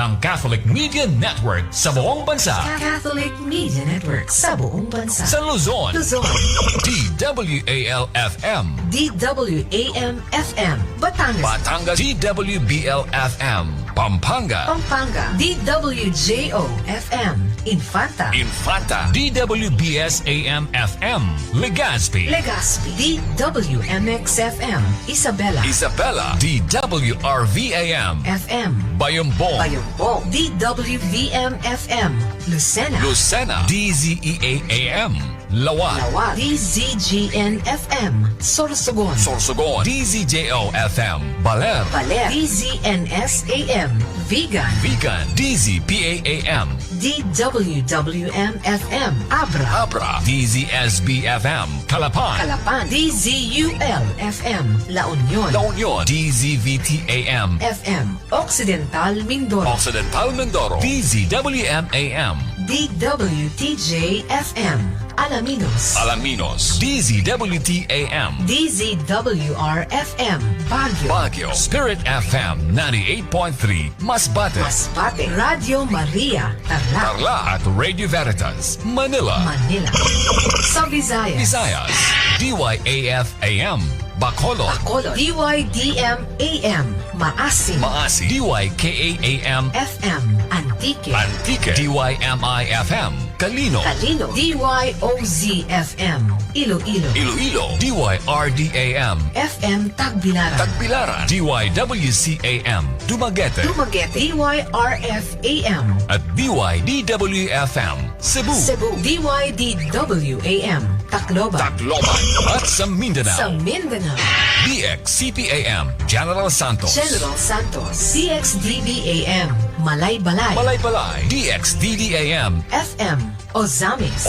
ng Catholic Media Network sa buong bansa. Catholic Media Network sa buong bansa. Sa Luzon, DWAL-FM, DWAM-FM, Batangas, DWBL-FM, Pampanga, DWJO-FM, Infanta, DWBS-AM-FM, Legazpi, DWMX-FM, Isabela, DWRV-AM, FM, Bayambong, DWVM-FM, Lucena, DZEA-AM, Lawal, DZGN-FM, Sorsogon, DZJO-FM, Baler, DZNS-AM, Vigan, DZPA-AM, DWWM-FM, Abra, DZSB-FM, Calapan, DZUL-FM, La Union, DZVT-AM, FM, Occidental Mindoro, DZWM-AM, DWTJ-FM, Alaminos, DZWT-AM, DZWR-FM, Baguio, Spirit FM 98.3, Masbate, Radio Maria, Tarlac, at Radio Veritas, Manila. Sa Visayas, DYAF-AM, Bacolod, DYDM-AM, Maasin, DYKA-AM, FM, Antique, DYMI-FM, Calino, DYOZ-FM, Iloilo, DYRD-AM, FM Tagbilaran, DYWC-AM, Dumaguete, DYRF-AM, at DYDW-FM, Cebu, DYDW-AM, Tacloban, at sa Mindanao, DXCP-AM, General Santos, CXDB-AM, Malaybalay, DXDD-AM, FM, Ozamis,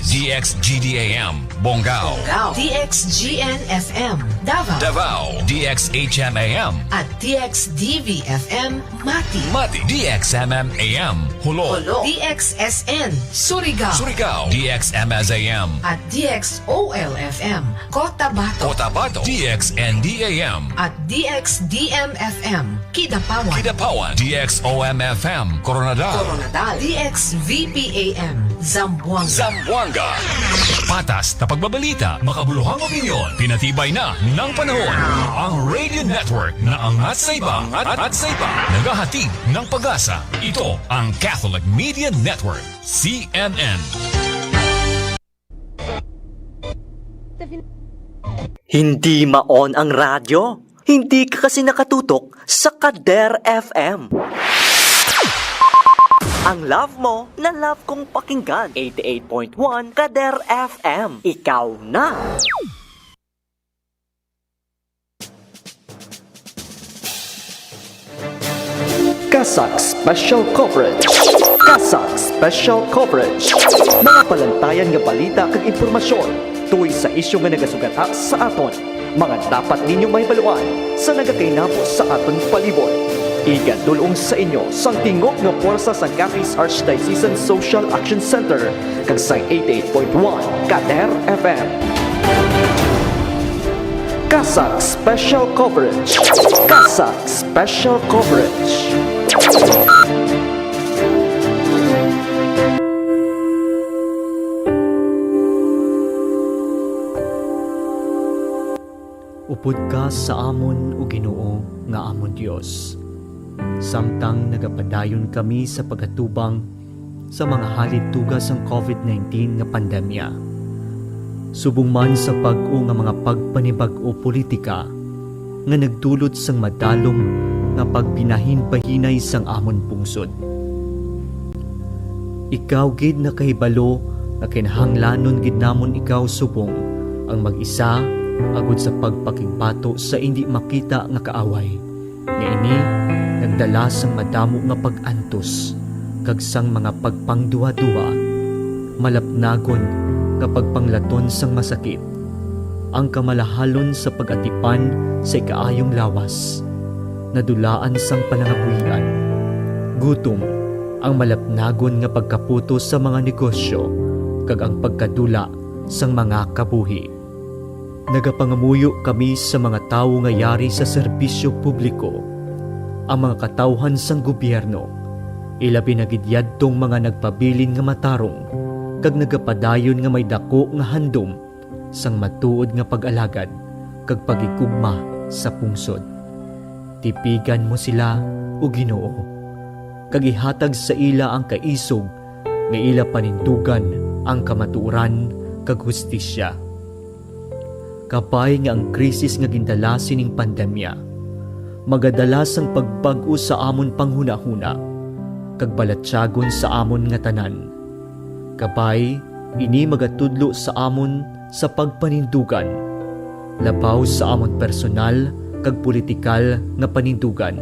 DXGD-AM, Bongao, DXGN-FM, Davao, DXHM-AM, at DXDV-FM, Mati, DXMM-AM, Hulo, DXSN, Surigao, DXMS-AM, at DXOL-FM, Cotabato, DXND-AM, at DXDM-FM, Kidapawan, DXOM-FM, Coronadal, DXVP-AM, Zamboanga. Patas na pagbabalita, makabuluhang opinyon, pinatibay na ng panahon. Ang Radio Network na angat sa iba at sa iba, naghahatid ng pag-asa. Ito ang Catholic Media Network, CNN. Hindi ma-on ang radyo? Hindi ka kasi nakatutok sa Kader FM. Ang love mo na love kong pakinggan. 88.1 Kader FM. Ikaw na! Kasak Special Coverage. Kasak Special Coverage. Mga palantayan nga balita kag impormasyon tuloy sa isyu nga nagasugata sa aton. Mga dapat ninyong mahibaluan sa nagakainabo sa aton palibot. Igadulong sa inyo sang tingog nga porsa sa Catholic Archdiocesan Social Action Center kag sa 88.1 Kader FM. Kasak Special Coverage. Kasak Special Coverage. Upod ka sa amon o Ginoo nga amon Dios. Samtang nagapadayon kami sa pagkatubang sa mga halid tugas ng COVID-19 nga pandemya. Subong man sa pag-o nga mga pagpanibag-o politika nga nagdulot sang madalom nga pagpinahin-bahinay sang amon pungsod. Ikaw gid na kahibalo na kinahanglanon gid namon ikaw subong ang mag-isa agud sa pagpakigbato sa hindi makita nga kaaway. Niini nagdala sang madamo nga pag-antos kag sang mga pagpangduwa-duwa, malapnagon nga pagpanglaton sang masakit, ang kamalahalon sa pag-atipan sa ikaayong lawas, nadulaan sang panangabuhian, gutom, ang malapnagon nga pagkaputo sa mga negosyo kag ang pagkadula sang mga kabuhi. Nagapangamuyo kami sa mga tawo nga yari sa serbisyo publiko, ang mga katawhan sang gobyerno Ilabi na gidyad tong mga nagpabilin nga matarong, kag nagapadayon nga may dako nga handom, sang matuod nga pag-alagad, kag pagikugma sa pungsod. Tipigan mo sila o Ginoo, kag ihatag sa ila ang kaisog, nga ila panintugan ang kamatuoran kag hustisya. Kapay nga ang krisis nga gindala sining pandemya, magadalas ang pagbag-o sa amon panghuna-huna, kag balatyagon sa amon nga tanan. Kapay, ini magatudlo sa amon sa pagpanindugan, labaw sa amon personal kag politikal nga panindugan,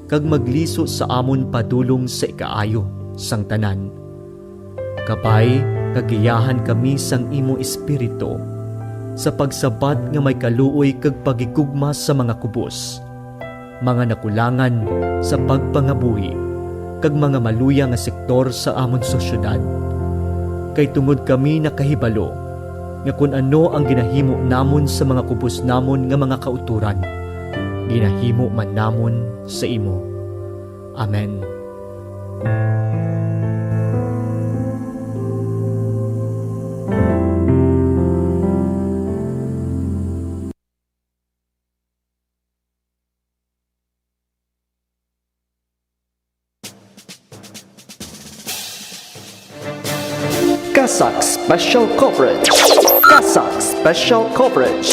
kag magliso sa amon padulong sa ikaayo sang tanan. Kapay, kagiyahan kami sang imo espiritu, sa pagsabat nga may kaluoy kag pagigugma sa mga kubos, mga nakulangan sa pagpangabuhi, kag mga maluya nga sektor sa amon sosyudad. Kay tungod kami nakahibalo nga kung ano ang ginahimo namon sa mga kubos namon nga mga kauturan, ginahimo man namon sa imo. Amen. Kasak Special Coverage. Kasak Special Coverage.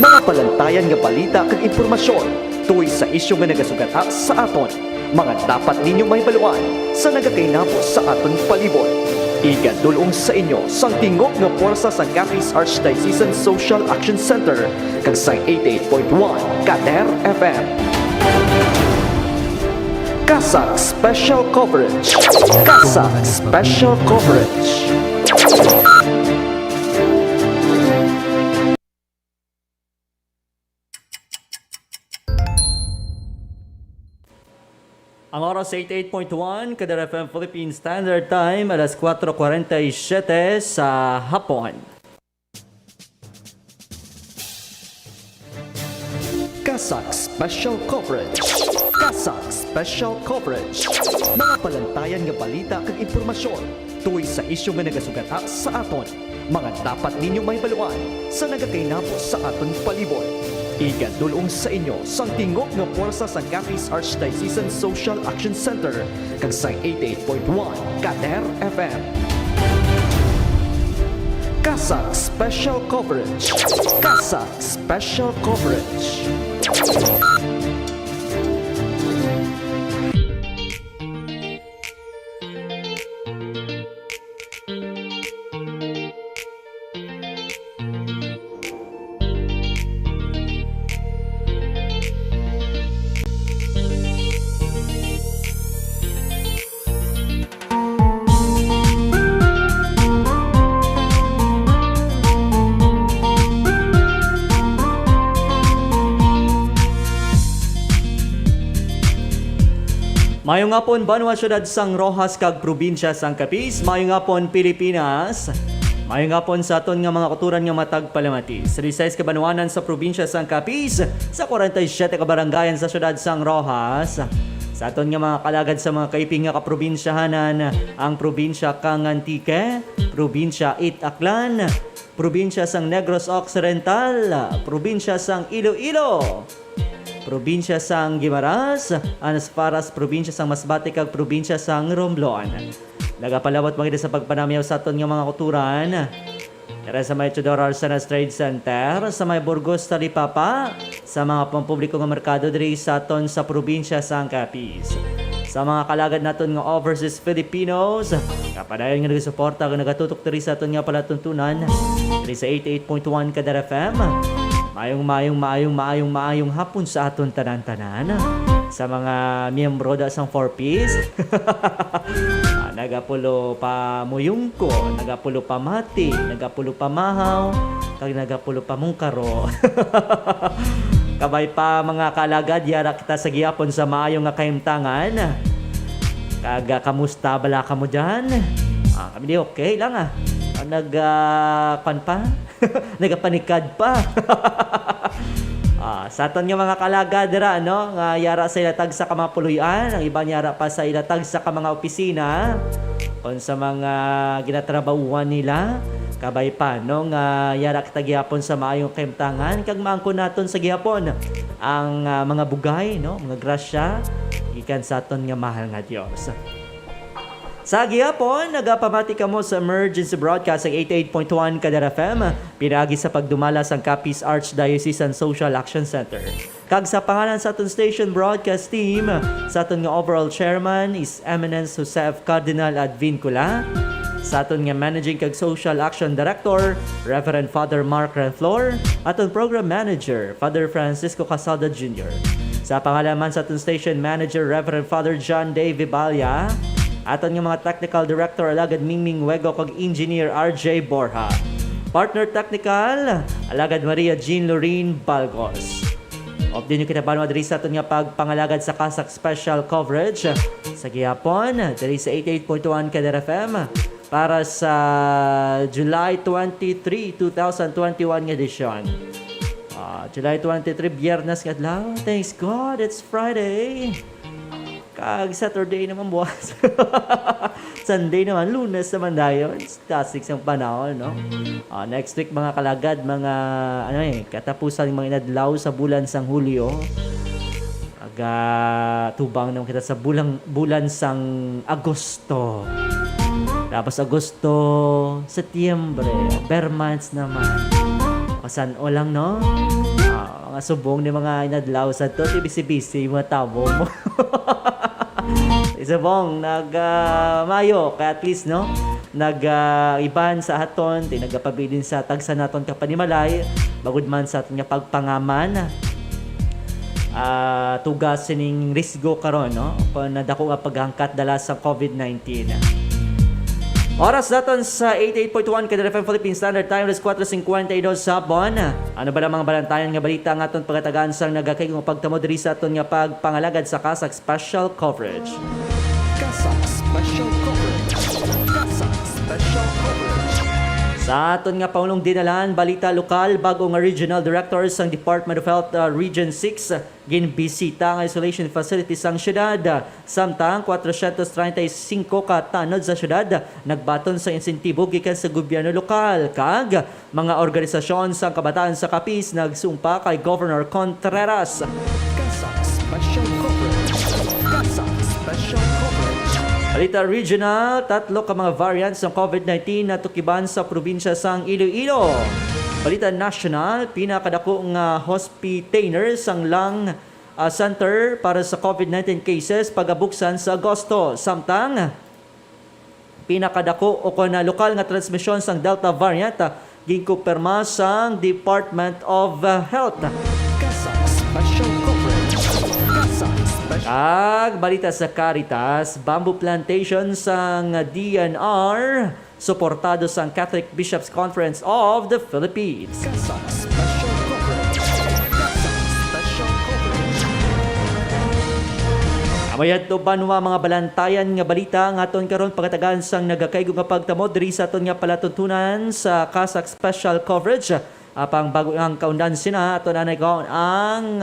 Mga palantayan nga balita kag impormasyon tuoy sa isyu nga nagasugata sa aton. Mga dapat ninyo mahibaluan sa nagakainabo sa aton palibot. Igadulong sa inyo sang tingog nga porsa sa Capiz Archdiocesan Social Action Center kag sa 88.1 Kader FM. Kasak Special Coverage. Kasak Special Coverage. Ang oras 88.1 Kader FM Philippine Standard Time, alas 4:47 sa hapon. Kasak Special Coverage. Kasak Special Coverage. Mga palantayan nga balita kag impormasyon tuoy sa isyu nga nagasugata sa aton. Mga dapat ninyo mahibaluan sa nagakainabo sa aton palibot. Igadulong sa inyo sang tingog nga porsa sa Capiz Archdiocesan Social Action Center kag sa 88.1 Kader FM. Kasak Special Coverage. Kasak Special Coverage. Mayong hapon Banwa Syudad sang Rojas kag probinsya sang Capiz, mayong hapon Pilipinas. Mayong hapon sa aton nga mga kuturan nga matag Palamatis. 36 ka banwanan sa probinsya sang Capiz, sa 47 ka barangayan sa syudad sang Rojas. Sa aton nga mga kalagad sa mga kaiping nga kaprobinsyahanan, ang probinsya kang Antique, probinsya It-Aklan, probinsya sang Negros Occidental, probinsya sang Iloilo, probinsya sang Guimaras, Anasparas, probinsya sang Masbate kag probinsya sang Romblon. Nagapalawat mga sa pagpanamyaw sa aton nga mga kuturan. Tara sa may Tudor Arsanas Trade Center, sa may Burgos Talipapa, sa mga pampubliko nga merkado diri sa aton sa probinsya sang Capiz. Sa mga kalagad naton nga overseas Filipinos, kapadayon nga nagsuporta nga nagatutok diri sa aton nga palatuntunan diri sa 88.1 Kader FM. Maayong hapon sa aton tanan-tanan. Sa mga miyembro da sang 4Ps. Nagapulo pa muyungko, nagapulo pa mati, nagapulo pa mahaw, kag nagapulo pa mungkaro. Kabay pa mga kalagad, yara kita sa gihapon sa maayong nga kahimtangan. Kaga kamusta bala ka mo dyan? Kami di okay lang nagapan pa? Nagapanikad pa? Sa aton nga mga kalagad dira no, nga yara sa ilatag sa kamapuluyan, ang ibang yara pa sa ilatag sa mga opisina on sa mga ginatrabahuan nila. Kabay pa no nga yara kita gihapon sa maayong kaimtangan kag maangkon naton sa gihapon ang mga bugay no, mga grasya gikan sa aton nga mahal nga Dios. Sa gihapon, nagapamati kamo sa emergency broadcast ng 88.1 Kadar FM, pinagi sa pagdumala sa Capiz Archdiocese and Social Action Center. Kag sa pangalan sa aton station broadcast team, sa aton nga overall chairman is Eminence Joseph Cardinal Advincula, sa aton nga managing kag social action director, Reverend Father Mark Renflor, aton program manager, Father Francisco Casalda Jr. Sa pangalan man sa aton station manager, Reverend Father John Day Vibalia, aton nga mga technical director alagad Mingming Wego kag engineer RJ Borja. Partner technical alagad Maria Jean Lorene Balgos. Of din yung kinabanwa diri sa aton nga pagpangalagad sa Kasak special coverage sa gihapon diri sa 88.1 Kadar FM para sa July 23, 2021 nga edisyon. July 23, Biyernes nga adlaw. Thanks God, it's Friday. Kag Saturday naman buwas. Sunday naman, Lunes naman dayon. Classics ang panahon, no? Next week mga kalagad, mga katapusan ng mga inadlaw sa bulan sang Hulyo. Tubang naman kita sa bulan sang Agosto. Tapos Agosto, Setyembre, bare months naman. Kasan o lang, no? Mga subong ni mga inadlaw sa to, busy-busy, mga tabo mo. Isabong, Mayo, kaya at least, no? Iban sa aton, tinagapabilin sa tagsa naton kapanimalay, bagod man sa aton nga pagpangaman, tugas sining risgo karon, no? Kung nadako nga paghangkat dala sa COVID-19. Oras naton sa 88.1 Kadar FM Philippine Standard Time, alas 4:52 sa Bon. Ano ba mga balantayan nga balita nga aton pagatagaan sang nagakay kung pagtamo diri sa aton nga pagpangalagad sa Kasak Special Coverage. Kasak Special Coverage. Kasak Special Coverage. Sa aton nga paulong dinalan balita lokal, bago nga regional director sang Department of Health Region 6 ginbisita nga isolation facility sang syudad. Samtang 435 ka tanod sa syudad nagbaton sa insentibo gikan sa gobyerno lokal kag mga organisasyon sang kabataan sa Capiz nagsumpa kay Governor Contreras. Kasak Special Coverage. Kasak Special Coverage. Balita regional, 3 ka mga variants ng COVID-19 na tukiban sa probinsya sang Iloilo. Balita national, pinakadako nga hospitainer sang lang center para sa COVID-19 cases pagabuksan sa Agosto. Samtang pinakadako o na lokal nga transmisyon sang Delta variant ginkumpirma sang Department of Health. Kasak Special Coverage. Kasak Special. Ag balita sa Caritas, bamboo plantation sang DNR suportado sang Catholic Bishops Conference of the Philippines. Kasak Special Coverage. Kasak Special Coverage. Amayad to banwa mga balantayan nga balita nga aton karon pagatagan sang nagakaygo nga pagtamo diri sa aton nga palatuntunan sa Kasak Special Coverage. Apang bago ang kaundan sina aton anay kaon ang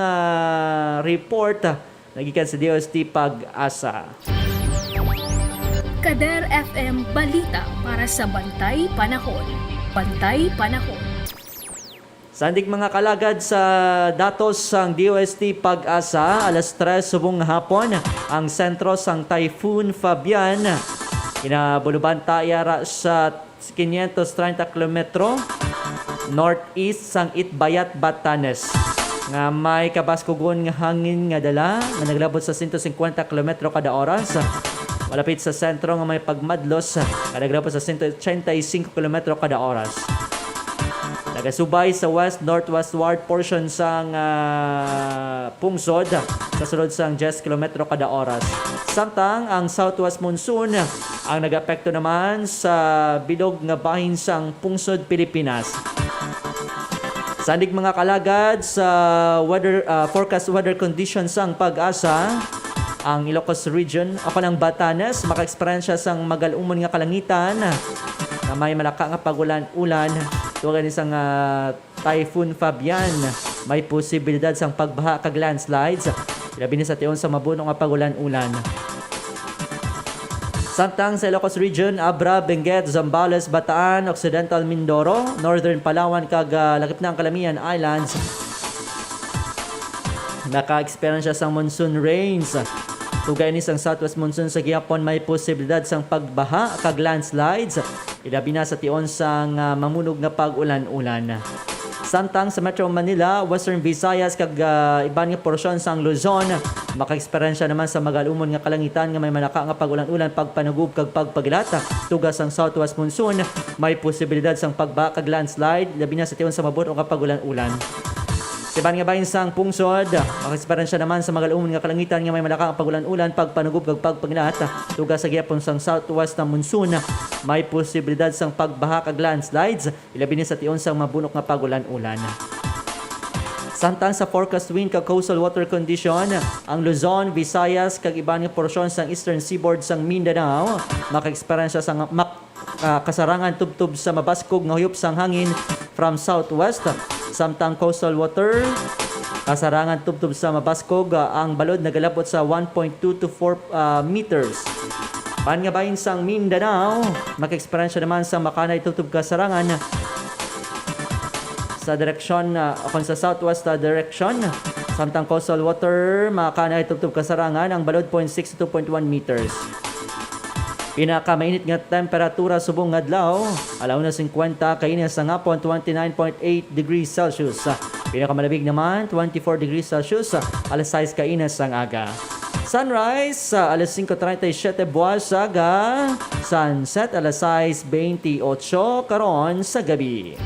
report nagikan sa DOST Pag-asa. Kadar FM Balita para sa Bantay Panahon. Bantay Panahon. Sandig mga kalagad sa datos sang DOST Pag-asa, alas 3 subong hapon, ang sentro sang Typhoon Fabian kinabuluban tayara sa 530 kilometro northeast sang Itbayat, Batanes. Nga may kabaskugon nga hangin nga dala nga naglabot sa 150 km kada oras. Malapit sa sentro nga may pagmadlos nga naglabot sa 185 km kada oras. Nagasubay sa west-northwestward portion sang pungsod sa sulod sang 10 km kada oras. Samtang ang southwest monsoon ang nag-apekto naman sa bilog nga bahin sang pungsod Pilipinas. Sandig mga kalagad sa forecast weather conditions sang Pag-asa, ang Ilocos Region o kanang Batanes maka-eksperyensya sang magalumon nga kalangitan na may malaka nga pagulan-ulan tuwag isang Typhoon Fabian may posibilidad sang pagbaha kag landslides. Labi na sa tion sa mabuno nga pagulan-ulan. Samtang sa Ilocos Region, Abra, Benguet, Zambales, Bataan, Occidental Mindoro, Northern Palawan kag lakip na ang Calamian Islands, naka-experience siya sang monsoon rains. Tugay ni sang southwest monsoon sa gihapon, may posibilidad sang pagbaha kag landslides. Ilabi na sa tion sang mamunog nga pag-ulan-ulan. Samtang sa Metro Manila, Western Visayas kag iban nga porsyon sang Luzon, maka-experience naman sa magalumon nga kalangitan nga may malaka nga pag-ulan-ulan, pagpanugub kag pagpagilata. Tugas sang southwest monsoon, may posibilidad sang pagbaha kag landslide. Labi na sa tion sa mabuno nga pag-ulan-ulan. Sa iban nga bahin sang pungsod, maka-experience naman sa magalumon nga kalangitan nga may malaka nga pag-ulan-ulan, pagpanugub kag pagpagilata. Tugas sa gihapon sang southwest na monsoon, may posibilidad sang pagbaha kag landslides. Ilabi ni sa tion sang mabunok nga pag-ulan-ulan. Samtang sa forecast wind kag coastal water condition, ang Luzon, Visayas kag iban nga porsyon sang eastern seaboard sang Mindanao, maka-experience sang kasarangan tubtub sa mabaskog nga huyop sang hangin from southwest. Samtang coastal water, kasarangan tubtub sa mabaskog, ang balod nagalabot sa 1.2 to 4 meters. Pan nga bahin sang Mindanao, maka-experience naman sa makanay tubtub kasarangan sa direksyon kung sa southwest direction. Samtang coastal water, makanay tubtub kasarangan, ang balod 0.6 to 2.1 meters. Pinakamainit nga temperatura subong adlaw, alauna 50, kainis sa ngapon 29.8 degrees Celsius. Pinakamalabig naman 24 degrees Celsius, alas 6 kainis sang aga. Sunrise alas 5:37 buwasaga, sunset alas 6:28 karon sa gabi.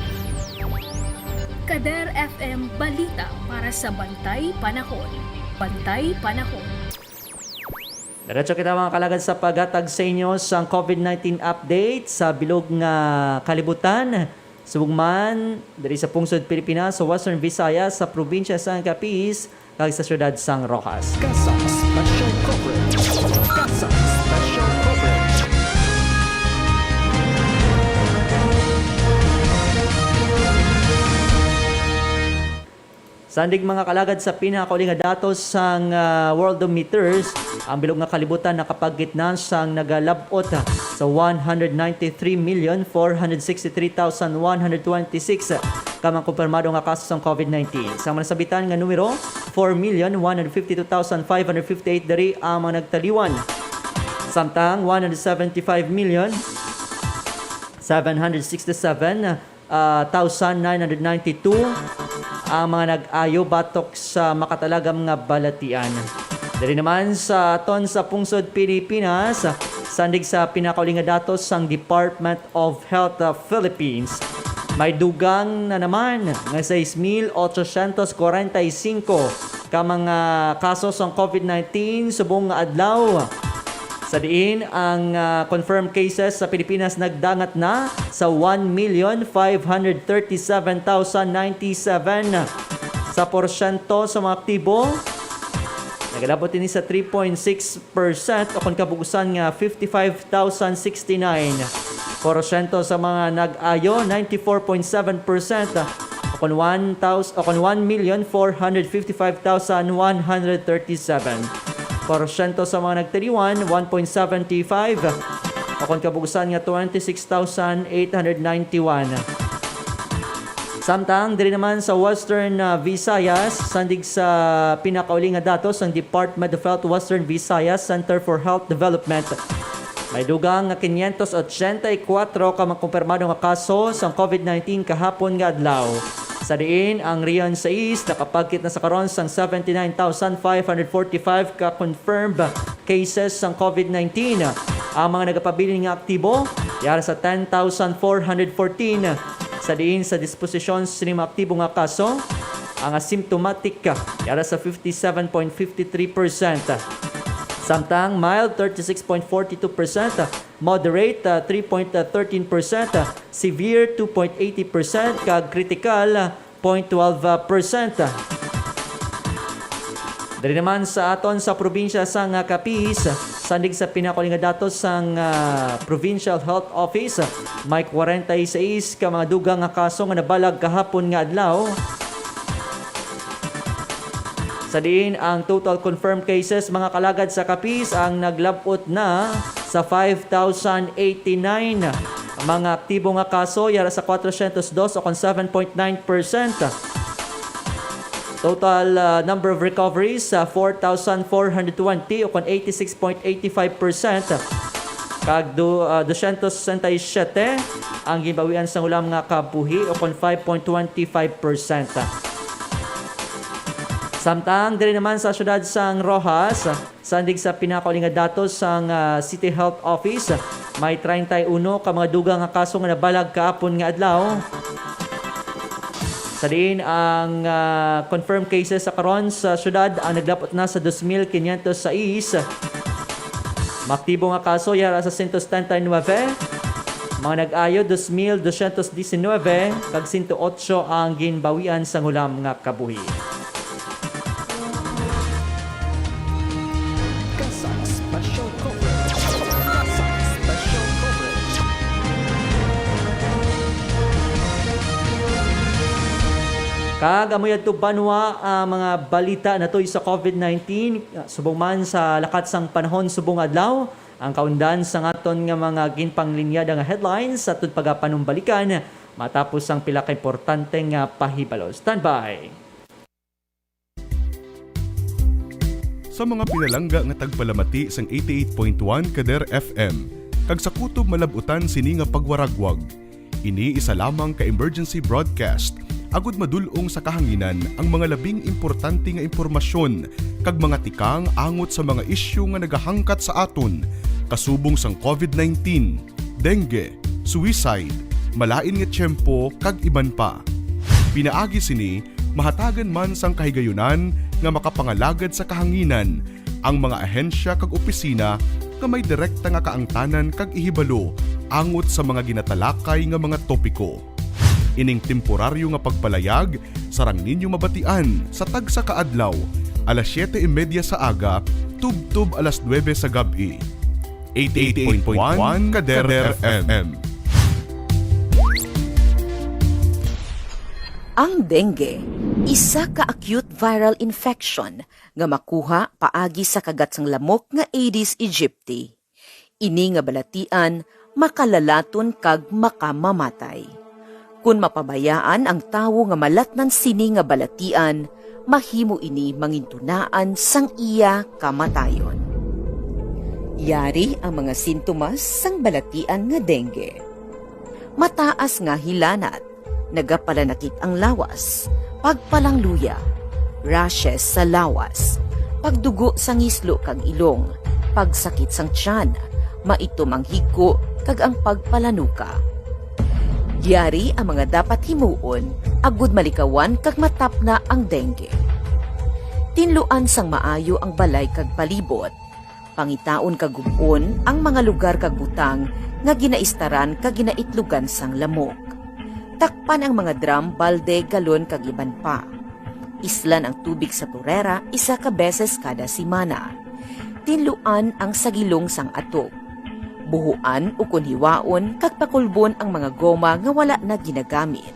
Kader FM Balita para sa Bantay Panahon. Bantay Panahon. Diretso kita mga kalagad sa paghatag sa inyo sa COVID-19 update sa bilog nga kalibutan. Subugman, dari sa pungsod Pilipinas, sa Western Visayas, sa probinsya sang Capiz, kag sa syudad sang Rojas. Kasa Special Coverage. Kasa Special Coverage. Sandig mga kalagad sa pinakauli nga datos sang Worldometers, ang bilog nga kalibutan nakapagitnan sang nagalabot sa 193,463,126 kamang kumpirmado nga kaso sang COVID-19. Sa manasabitan nga numero, 4,152,558 dari ang mga nagtaliwan. Samtang 177,767,992 ang mga nag-ayo batok sa makatalagam nga balatian. Dari naman sa aton sa pungsod Pilipinas, sandig sa pinakauli nga datos sang Department of Health Philippines, may dugang na naman nga 6,845 ka mga kaso sang COVID-19 subong nga adlaw. Sa diin, ang confirmed cases sa Pilipinas nagdangat na sa 1,537,097. Sa porsyento sa mga aktibo, nagalabot din sa 3.6% o kung kabugusan nga 55,069. Porsyento sa mga nag-ayo, 94.7% o kung 1,455,137. Porsyento sa mga nagtiriwan, 1.75. O kung kabugusan nga 26,891. Samtang, diri naman sa Western Visayas, sandig sa pinakauli nga datos ng Department of Health Western Visayas Center for Health Development. May dugang nga 584 ka mga kumpirmado nga kaso sa COVID-19 kahapon nga adlaw. Sa diin, ang Rion sa East nakapagkit na sa karon sang 79,545 ka confirmed cases ng COVID-19. Ang mga nagapabilin nga aktibo, yara sa 10,414. Sa diin sa disposisyon sa mga aktibo nga kaso, ang asymptomatic yara sa 57.53%. Samtang mild 36.42%, moderate 3.13%, severe 2.80%, kag critical 0.12%. Dari naman sa aton sa probinsya sang Capiz, sandig sa pinakauli nga datos sang Provincial Health Office, may 46 ka mga dugang nga kaso nga nabalag kahapon nga adlaw. Sa diin ang total confirmed cases mga kalagad sa Capiz ang naglabot na sa 5,089. Mga aktibo nga kaso yara sa 402 o kon 7.9%. Total number of recoveries 4,420 o kon 86.85%. Kag 267 ang gibawian sa ulam nga kabuhi o kon 5.25%. Samtang diri naman sa syudad sang Rojas, sandig sa pinakauli nga datos sang City Health Office, may 31 ka mga dugang nga kaso nga nabalag kaapon nga adlaw. Sa diin ang confirmed cases sa karon sa syudad ang naglapot na sa 2,506. Maktibo nga kaso yara sa 139. Mga nag-ayo 2,219 kag 108 ang ginbawian sa ulam nga kabuhi. Kasak Special Coverage. Kasak Special Coverage. Kag amoy adto banwa ang mga balita natoy sa COVID-19 subong man sa lakat sang panahon subong adlaw ang kaundan sa ngaton nga mga ginpanglinyada nga headlines sa tud pagapanumbalikan matapos ang pila ka importante nga pahibalo. Standby. Sa mga pinalangga nga tagpalamati sang 88.1 Kader FM kag sa kutob malabutan sini nga pagwaragwag. Ini isa lamang ka emergency broadcast agud madulong sa kahanginan ang mga labing importante nga impormasyon kag mga tikang angot sa mga isyu nga nagahangkat sa aton kasubong sang COVID-19, dengue, suicide, malain nga tiyempo kag iban pa. Pinaagi sini mahatagan man sang kahigayunan nga makapangalagad sa kahanginan ang mga ahensya kag opisina nga may direkta nga kaangtanan kag ihibalo angot sa mga ginatalakay nga mga topiko. Ining temporaryo nga pagpalayag sarang ninyo mabatian sa tagsa kaadlaw alas 7:30 sa aga tub-tub alas 9 sa gabi. 88.1 Kader FM. Ang dengue, isa ka acute viral infection nga makuha paagi sa kagat sang lamok nga Aedes aegypti. Ini nga balatian makalalaton kag makamamatay. Kung mapabayaan ang tawo nga malatnan sini nga balatian, mahimo ini mangintunaan sang iya kamatayon. Yari ang mga sintomas sang balatian nga dengue. Mataas nga hilanat, nagapalanakit ang lawas, pagpalangluya, rashes sa lawas, pagdugo sang islo kag ilong, pagsakit sang tiyan, maitom ang higko kag ang pagpalanuka. Yari ang mga dapat himuon, agud malikawan kag matapna ang dengue. Tinluan sang maayo ang balay kag palibot, pangitaon kag gubon ang mga lugar kag butang nga ginaistaran kag ginaitlugan sang lamok. Takpan ang mga drum, balde, galon kag iban pa. Islan ang tubig sa turera isa ka beses kada simana. Tinluan ang sagilong sang atok. Buhuan o kunhiwaon kag pakulbon ang mga goma nga wala na ginagamit.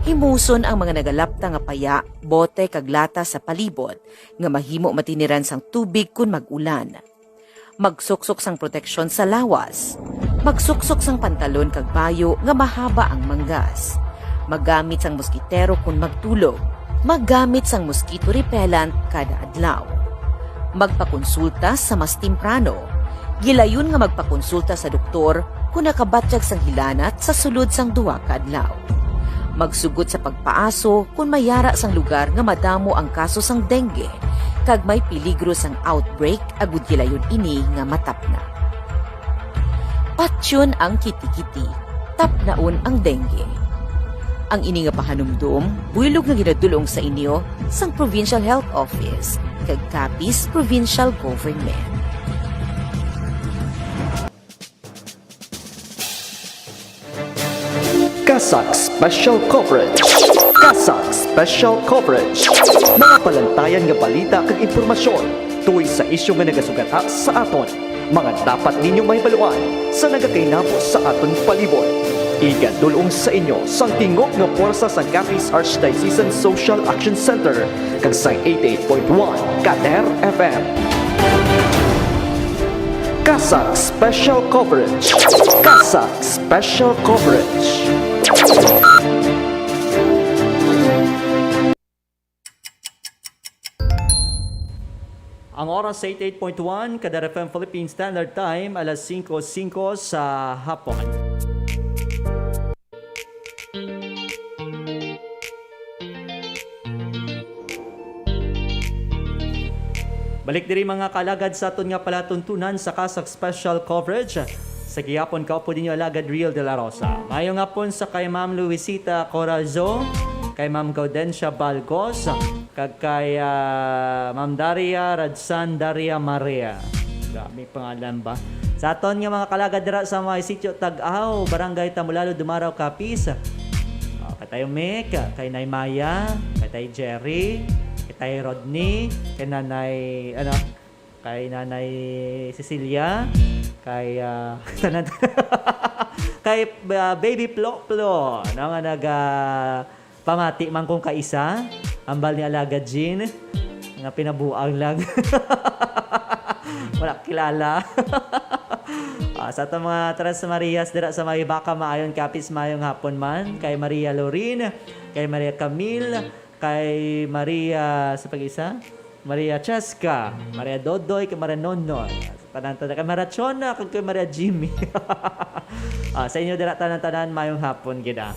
Himuson ang mga nagalapta nga paya, bote kag lata sa palibot nga mahimo matiniran sang tubig kun mag-ulan. Magsuksok sang proteksyon sa lawas. Magsuksok sang pantalon kag bayo nga mahaba ang manggas. Magamit sang moskitero kun magtulog. Maggamit sang mosquito repellent kada adlaw. Magpakonsulta sa mas temprano. Gilayon nga magpakonsulta sa doktor kung nakabatyag sang hilanat sa sulod sang duwa ka adlaw. Magsugod sa pagpaaso kung mayara sang lugar nga madamo ang kaso sang dengue kag may peligro sang outbreak agud gilayon ini nga matapna. Patyon ang kiti-kiti, tapnaon ang dengue. Ang ini nga pahanumdum, buylog nga ginadulong sa inyo sang Provincial Health Office kag Capiz Provincial Government. Kasak Special Coverage. Kasak Special Coverage. Mga palantayan nga balita kag impormasyon tuwing sa isyu nga nagasugata sa aton. Mga dapat ninyong mahibaluan sa nagakainabo sa aton palibot. Igadulong sa inyo sang tingog nga puwersa sa Capiz Archdiocesan Social Action Center kag sa 88.1 Kader FM. Kasag Special Coverage. Kasag Special Coverage. Ang oras sa 88.1 Kader FM Philippine Standard Time, alas 5:05 sa hapon. Balik diri mga kalagad sa aton nga palatuntunan sa Kasag Special Coverage. Sa gihapon ka po ninyo alagad Real de la Rosa. Mayong hapon sa kay Ma'am Luisita Corazo, kay Ma'am Gaudencia Balcos, kag kay Ma'am Daria Radsan Daria Maria. May pangalan ba? Sa aton nga mga kalagad dira sa mga sitio Tag-Aw, Barangay Tamulalo, Dumaraw, Capiz. Kay tayo Mick, kay Nay Maya, kay tayo Jerry, kay Rodney, kay Nanay Cecilia, kay kay Baby Plo nga pamati man kong kaisa, ambal ni Alaga Jean nga pinabuang lang. Wala kilala. Sa itong mga Trans Marias dira sa may Baka maayon Capiz mayong hapon man, kay Maria Lorin, kay Maria Camille, kay Maria sa pag-isa, Maria Cheska, Maria Dodoy, kay Maria Nonoy, tanan-tanan, kay Maria Chona, kay Maria Jimmy. Sa inyo dira tanan-tanan mayong hapon gida.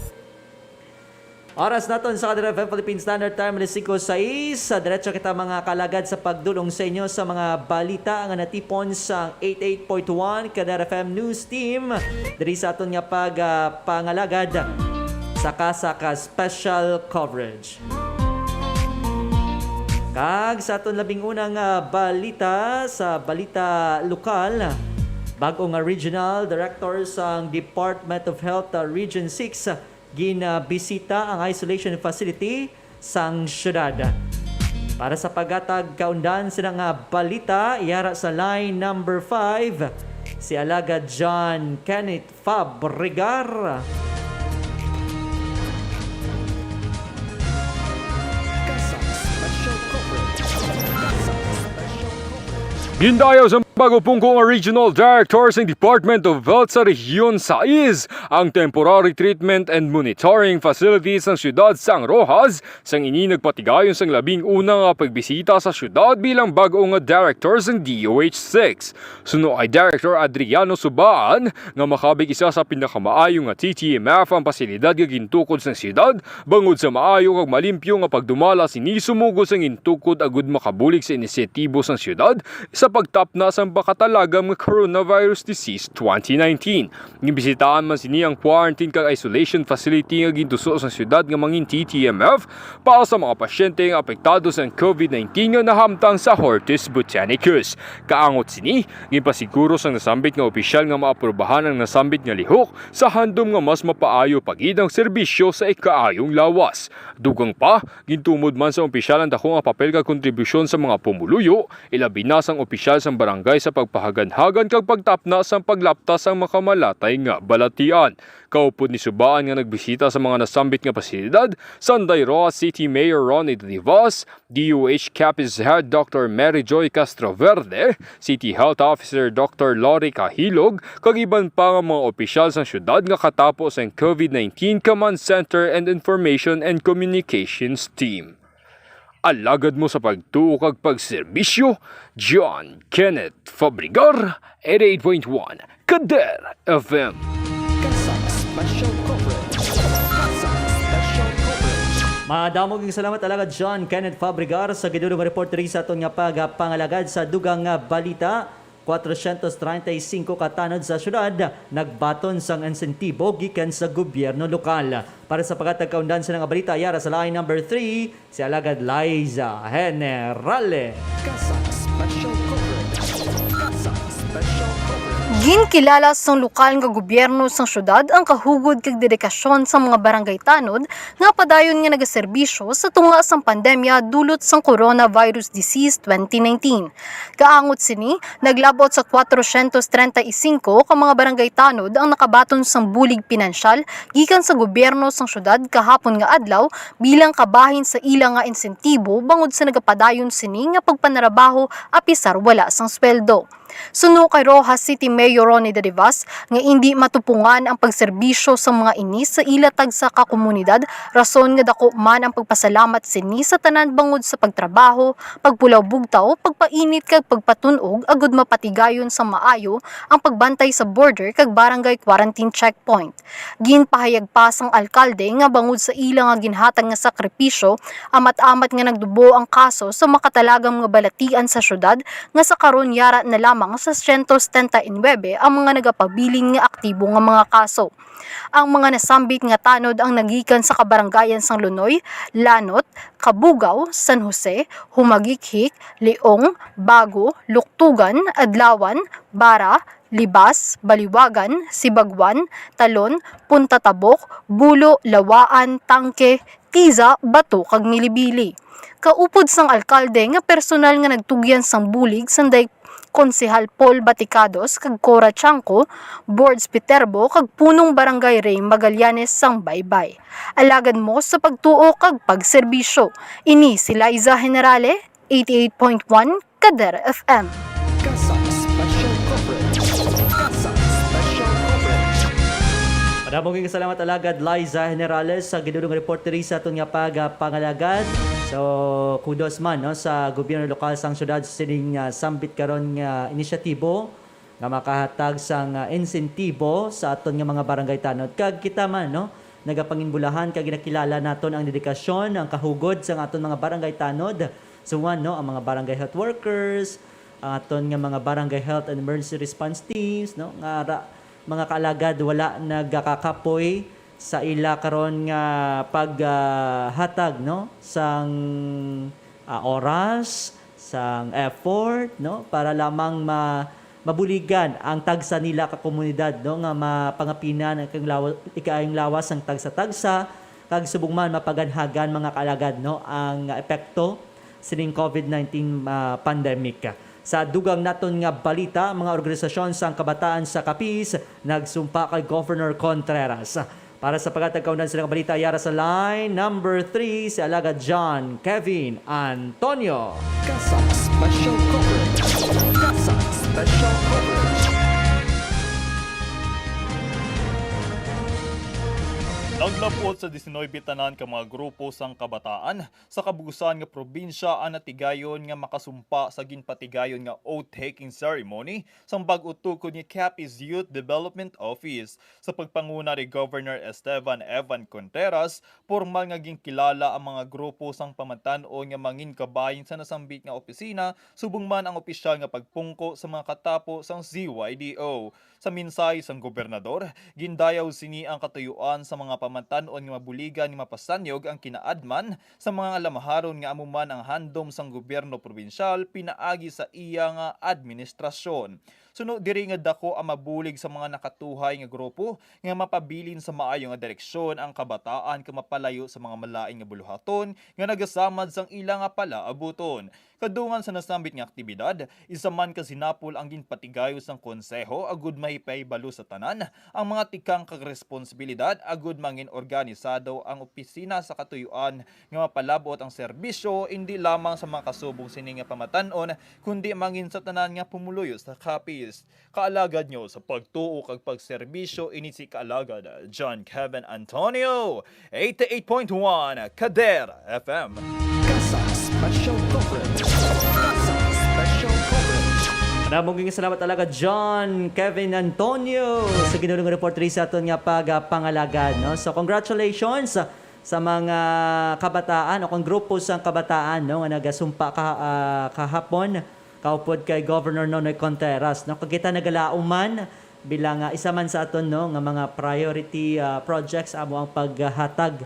Oras naton sa Kader FM Philippine Standard Time, alas 5:06. Diretso kita mga kalagad sa pagdulong sa inyo sa mga balita nga natipon sa 88.1 Kader FM News Team. Diri sa aton nga pangalagad sa Kasaka Special Coverage. Kag sa aton labing unang balita sa balita lokal, bagong regional director sa Department of Health Region 6 ginabisita ang isolation facility sang syudad. Para sa paghatag kaundan sa nga balita, iyara sa line number 5 si Alagad John Kenneth Fabregar. Gindayo sa bago pungkong Regional Director sa Department of Health sa Rehiyon 6 ang Temporary Treatment and Monitoring Facilities ng Siyudad Sang Rojas sang ini nagpatigayon sang labing unang pagbisita sa siyudad bilang bagong Director ng DOH6. Suno ay Director Adriano Subaan nga makabig isa sa pinakamaayong TTMF ang pasilidad nga gintukod sa siyudad bangod sa maayo kag malimpyo nga pagdumala sinisumugod sang intukod agud makabulig sa inisyatibo sang siyudad sa pagtapna sa bakatalagam ng coronavirus disease 2019. Nibisitahan man sini ang quarantine kag isolation facility nga gintuso sa siyudad nga mangin TTMF para sa mga pasyente nga apektado sa COVID-19 nga nahamtang sa Hortus Botanicus. Kaangot sini, ginpasiguro sa nasambit nga opisyal nga maaprubahan ang nasambit nga lihok sa handom nga mas mapaayo pagidang serbisyo sa ikaayong lawas. Dugang pa, gintumod man sa opisyal ang dako nga papel kag kontribusyon sa mga pumuluyo, ilabi na sang opisyal sa barangay sa pagpahagan-hagan kag pagtapna sang paglaptas sang makamalatay nga balatian. Kaupod ni Subaan nga nagbisita sa mga nasambit nga pasilidad, Sanday Roa City Mayor Ronnie Rivas, DOH Capiz Head Dr. Mary Joy Castroverde, City Health Officer Dr. Lori Kahilog, kag iban pa nga mga opisyal sa syudad nga katapos ang COVID-19 Command Center and Information and Communications Team. Alagad mo sa pagtuo kag pagserbisyo, John Kenneth Fabregar, 88.1 Kader FM. Kasag Special Coverage. Kasag Special Coverage. Madamog ng salamat alagad John Kenneth Fabregar sa gidulong report rin sa aton nga pangalagad sa dugang balita. 435 katanod sa syudad nagbaton sang insentibo gikan sa gobyerno lokal. Para sa paghatag kaundan sa nga balita, yara sa line number 3 si alagad Liza Generale. Kasag Special Coverage. Kasag Special Coverage. Ginkilala sa lokal nga gobyerno sa syudad ang kahugod kag dedikasyon sa mga barangay tanod nga padayon nga nagaserbisyo sa tunga sang pandemya dulot sang coronavirus disease 2019. Kaangot sini, naglabot sa 435 ka mga barangay tanod ang nakabaton sang bulig pinansyal gikan sa gobyerno sang syudad kahapon nga adlaw bilang kabahin sa ilang nga insentibo bangod sa nagapadayon sini nga pagpanarabaho apisar wala sang sweldo. Suno kay Rojas City Mayor Ronnie De Rivas nga hindi matupungan ang pagserbisyo sa mga ini sa ilatag sa kakomunidad, rason nga dako man ang pagpasalamat sini sa tanan bangod sa pagtrabaho, pagpulaw bugtaw, pagpainit kag pagpatunog agud mapatigayon sa maayo ang pagbantay sa border kag barangay quarantine checkpoint. Ginpahayag pa sang alkalde nga bangod sa ilang nga ginhatag nga sakripisyo, amat-amat nga nagdubo ang kaso sa makatalagang mga balatian sa syudad nga sa karon yara na lamang sa 179 ang mga nagapabiling nga aktibo nga mga kaso. Ang mga nasambit nga tanod ang nagikan sa kabarangayan sang Lunoy, Lanot, Kabugaw, San Jose, Humagikhik, Leong, Bago, Luktugan, Adlawan, Bara, Libas, Baliwagan, Sibagwan, Talon, Punta Tabok, Bulo, Lawaan, Tangke, Tiza, Bato kag Milibili. Kaupod sang alkalde nga personal nga nagtugyan sang bulig sanday Konsehal Paul Baticados kag Cora Chanco, Boards Viterbo kag punong barangay Ray Magallanes sang Baybay. Alagad mo sa pagtuo kag pagserbisyo. Ini si Liza Generale, 88.1 Kader FM. Kasak Special Coverage. Kasak Special Coverage. Maraming salamat alagad Liza Generales sa ginulong reporteri sa itong pangalagad. So, kudos man no, sa gobyerno lokal sang syudad sa sining sambit karon nga inisyatibo nga makahatag sang insentibo sa aton nga mga barangay tanod. Kag kita man no, nagapanginbulahan kag ginakilala naton ang dedikasyon, ang kahugod sa aton mga barangay tanod. So, no, ang mga barangay health workers, ang aton nga mga barangay health and emergency response teams, no, nga mga kaalagad wala nagkakapoy sa ila karon nga paghatag no sang oras, sang effort no para lamang mabuligan ang tagsa nila ka komunidad no nga mapangapinan ang ikaayong lawas ang tagsa-tagsa kag subong man mapaganhagan mga kaalagad no ang epekto sining COVID-19 pandemic. Sa dugang naton nga balita, mga organisasyon sang kabataan sa Capiz nagsumpa kay Governor Contreras. Para sa pagkatagkaunan silang balita, yara sa line number 3 si Alagad John Kevin Antonio. Kasak Special Coverage. Kasak Special Coverage. Naglapot sa 19 tanan ka mga grupo sang kabataan sa kabugusan nga probinsya ang natigayon nga makasumpa sa ginpatigayon nga oath-taking ceremony sang bag-o tukod ni Capiz Youth Development Office. Sa pagpanguna ni Governor Esteban Evan Contreras, formal nga ginkilala ang mga grupo sang pamatanon nga manginkabayin sa nasambit nga opisina subong man ang opisyal nga pagpungko sa mga katapo sang ZYDO. Sa minsay sang gobernador, gindayaw sini ang katuyuan sa mga pamatanon nga mabuligan nga mapasanyog ang kinaadman sa mga alamaharon nga amuman ang handom sang gobyerno probinsyal pinaagi sa iya nga administrasyon. Suno diri nga dako ang mabulig sa mga nakatuhay nga grupo nga mapabilin sa maayo nga direksyon ang kabataan nga mapalayo sa mga malaing nga buluhaton nga nagasamad sang ilang nga palaabuton. Kadungan sa nasambit nga aktibidad, isa man ka sinapol ang ginpatigayo sang konseho agud mahipay-balo sa tanan ang mga tikang kag responsibilidad agud mangin organisado ang opisina sa katuyuan nga mapalabot ang serbisyo hindi lamang sa mga kasubong sini nga pamatanon kundi mangin sa tanan nga pumuluyo sa Capiz. Kaalagad nyo sa pagtuo kag pagserbisyo ini si kaalagad John Kevin Antonio, 88.1 Kader FM. Kasak Special Coverage. Kasak Special Coverage. Maraming salamat talaga John Kevin Antonio sa ginulong reporteri sa aton nga pangalagad no. So congratulations sa mga kabataan o kung grupo sang kabataan no nga nagasumpa kahapon kaupod kay Governor Nonoy Contreras no. Kagita nagalauman bilang isa man sa aton no nga mga priority projects amo ang paghatag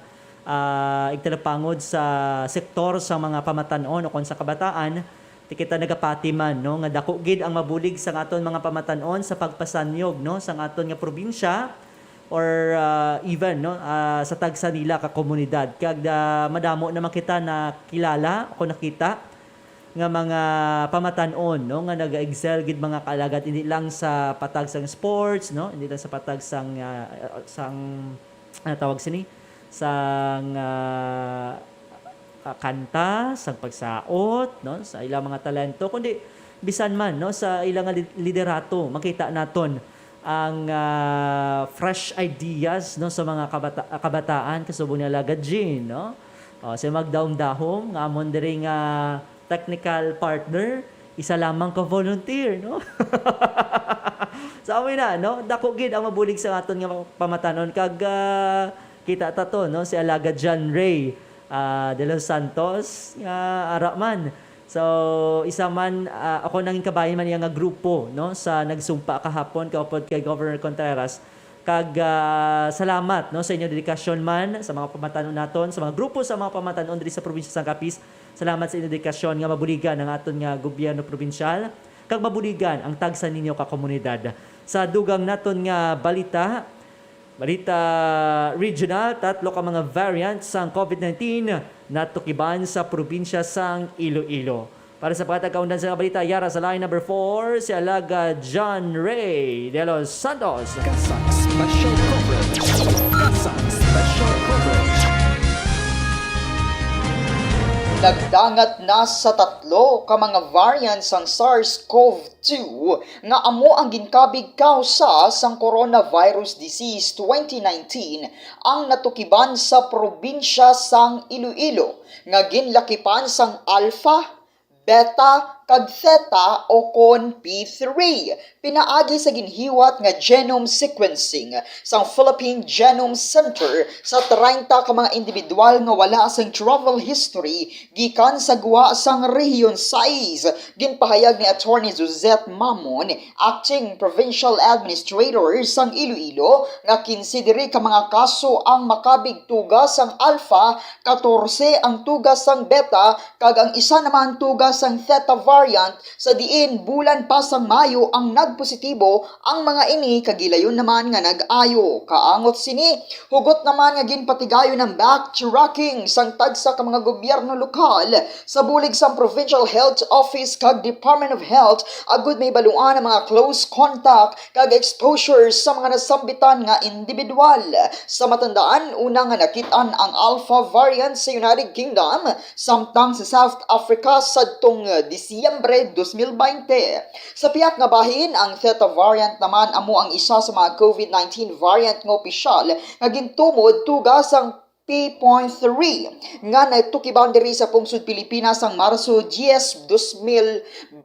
igtalapangod sa sektor sa mga pamatanon o kon sa kabataan Ti kita nagapati man no nga dako gid ang mabulig sa aton mga pamatanon sa pagpasanyog no sa aton nga probinsya or even no sa tagsa nila ka komunidad kag madamo naman kita na kilala o nakita nga mga pamatanon no nga naga-excel gid mga kaalagad hindi lang sa patag sang sports no hindi lang sa patag sang ano tawag sini sang kanta, sang pagsaot, no, sa ilang mga talento, kundi bisan man no sa ilang liderato, makita naton ang fresh ideas no sa mga kabataan kasubong ni Alagad Jean, no. Sa magdaom-dahom nga amon diri nga technical partner, isa lamang ka volunteer, no. Sa amin na, no, dako gid ang mabulig sa aton nga pamatanon kag kita ta to no si Alagad John Ray De Los Santos araman. So isa man ako nanging kabayan man nga grupo no sa nagsumpa kahapon kaupod kay Governor Contreras kag salamat no sa inyong dedikasyon man sa mga pamatanon naton sa mga grupo sa mga pamatanon diri sa probinsya sang Capiz. Salamat sa inyong dedikasyon nga mabuligan ang aton nga gobyerno probinsyal kag mabuligan ang tagsa ninyo ka komunidad. Sa dugang naton nga balita regional, 3 ka mga variants sang COVID-19 natukiban sa probinsya sang Iloilo. Para sa pagkakaundan sa balita, yara sa line number 4, si Alagad John Ray De Los Santos. Kasak Special Coverage. Kasak Special Coverage. Nagdangat na sa 3 ka mga variants ang SARS-CoV-2 nga amo ang ginkabig kausa sang coronavirus disease 2019 ang natukiban sa probinsya sang Iloilo nga ginlakipan sang Alpha, Beta, kag Theta o kon P3. Pinaagi sa ginhiwat nga genome sequencing sa Philippine Genome Center sa 30 ka mga individual nga wala sang travel history gikan sa guwa sang rehiyon 6. Ginpahayag ni Attorney Suzette Mamon, Acting Provincial Administrator sang Iloilo, nga 15 diri ka mga kaso ang makabig tugas sang Alpha, 14 ang tugas sang Beta, kag ang isa naman tugas sang Theta variant sa diin bulan pa sang Mayo ang nagpositibo ang mga ini kagilayon naman nga nag-ayo. Kaangot sini, hugot naman nga ginpatigayon ng backtracking sang tagsa ka mga gobyerno lokal sa bulig sang Provincial Health Office kag Department of Health agud may baluan ang mga close contact kag exposure sa mga nasambitan nga individual. Sa matandaan, una nga nakitaan ang Alpha variant sa United Kingdom samtang sa South Africa sadtong Disyembre 2020. Sa piyak nga bahin, ang Theta variant naman amo ang isa sa mga COVID-19 variant nga opisyal nga gintumod tugas ang P.3 nga natukiban diri sa pungsod Pilipinas ang Marso 10, 2021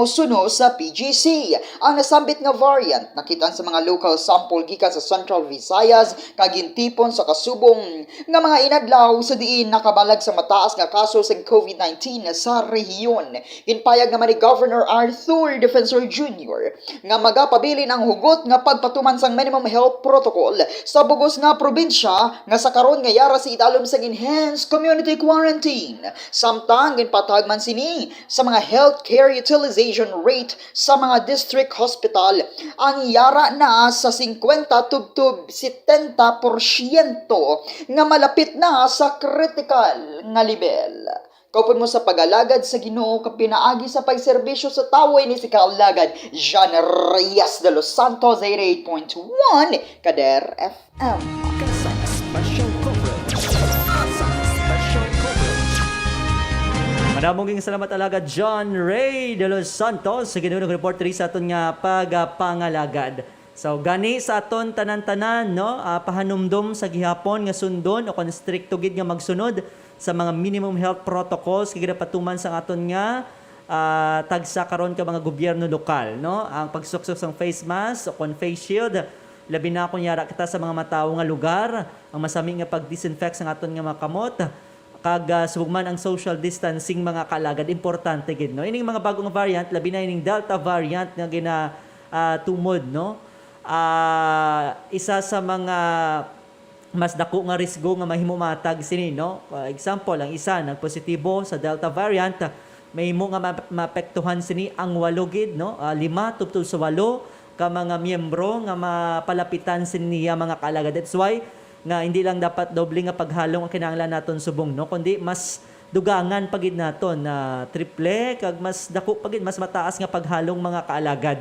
suno sa PGC. Ang nasambit nga variant nakitaan sa mga local sample gikan sa Central Visayas kag gintipon sa kasubong nga mga inadlaw sa diin nakabalag sa mataas nga kaso sa COVID-19 sa rehiyon. Ginpayag naman ni Governor Arthur Defensor Jr. nga magapabilin ang hugot nga pagpatuman sang minimum health protocol sa bugos nga probinsya nga sa karon nga yara sa idalom sa enhanced community quarantine. Samtang ginpatag man sini sa mga healthcare utilization rate sa mga district hospital ang yara na sa 50 tubtub 70% nga malapit na sa critical nga level. Kaupon mo sa pag-alagad sa Ginoo ka pinaagi sa pagserbisyo sa taway ni si Kaalagad John Reyes de Los Santos 88.1 Kader FM. Kasak Special Coverage. Kasak Special Coverage. Maraming salamat Alagad John Ray De Los Santos sa ginunong report rin sa aton nga pagapangalagad. So gani sa aton tanan-tanan no pahanumdom sa gihapon nga sundon o kon stricto gid nga magsunod sa mga minimum health protocols kay patuman sa aton nga tagsa karon ka mga gobyerno lokal no ang pagsuksok sang face mask o kon face shield labi na kunyara kita sa mga matawo nga lugar ang masami nga pag-disinfect sa aton nga mga kamot kag subugman ang social distancing mga kalagad importante gid no ining mga bagong variant labi na ining Delta variant nga tumod no isa sa mga mas dako nga risgo nga mahimumatag sini no example ang isa nagpositibo sa Delta variant may mo nga mapektuhan sini ang 8 gid no, 5 tubtob sa 8 ka mga miyembro nga mapalapitan siniya mga kaalagad. That's why nga hindi lang dapat doble nga paghalong ang kinahanglan naton subong no, kundi mas dugangan pagid naton na triple kag mas dako pagid mas mataas nga paghalong mga kaalagad.